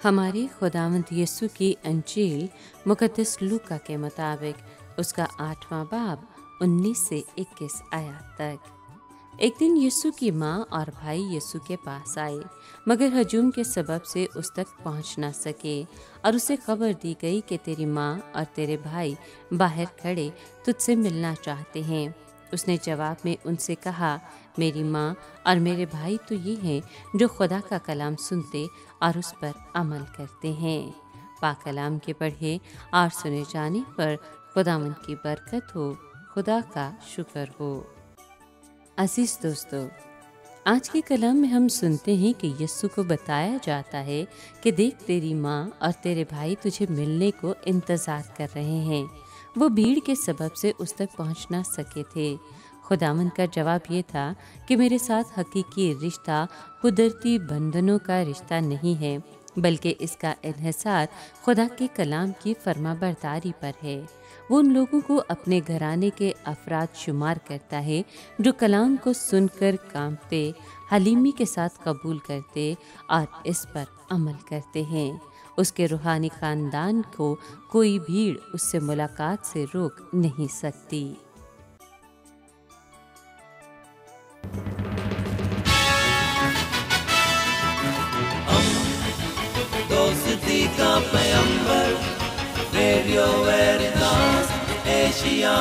हमारे खुदावंद यीशु की अंजील मुकद्दस लूका के मुताबिक उसका 8वां बाब 19 से 21 आयत तक। एक दिन यीशु की माँ और भाई यीशु के पास आए, मगर हजूम के सबब से उस तक पहुँच न सके और उसे खबर दी गई कि तेरी माँ और तेरे भाई बाहर खड़े तुझसे मिलना चाहते हैं। उसने जवाब में उनसे कहा, मेरी माँ और मेरे भाई तो ये हैं जो खुदा का कलाम सुनते और उस पर अमल करते हैं। पाक कलाम के पढ़े और सुने जाने पर खुदावंद की बरकत हो। खुदा का शुक्र हो। अजीज दोस्तों, आज के कलाम में हम सुनते हैं कि यीशु को बताया जाता है कि देख तेरी माँ और तेरे भाई तुझे मिलने को इंतज़ार कर रहे हैं। वो भीड़ के सबब से उस तक पहुँच ना सके थे। खुदावंद का जवाब ये था कि मेरे साथ हकीकी रिश्ता कुदरती बंधनों का रिश्ता नहीं है, बल्कि इसका इन्हिसार खुदा के कलाम की फरमाबरदारी पर है। वो उन लोगों को अपने घराने के अफराद शुमार करता है जो कलाम को सुनकर कांपते, हलीमी के साथ कबूल करते और इस पर अमल करते हैं। उसके रूहानी ख़ानदान को कोई भीड़ उससे मुलाकात से रोक नहीं सकती। दोस्ती का पैगंबर, रेडियो वेरितास एशिया।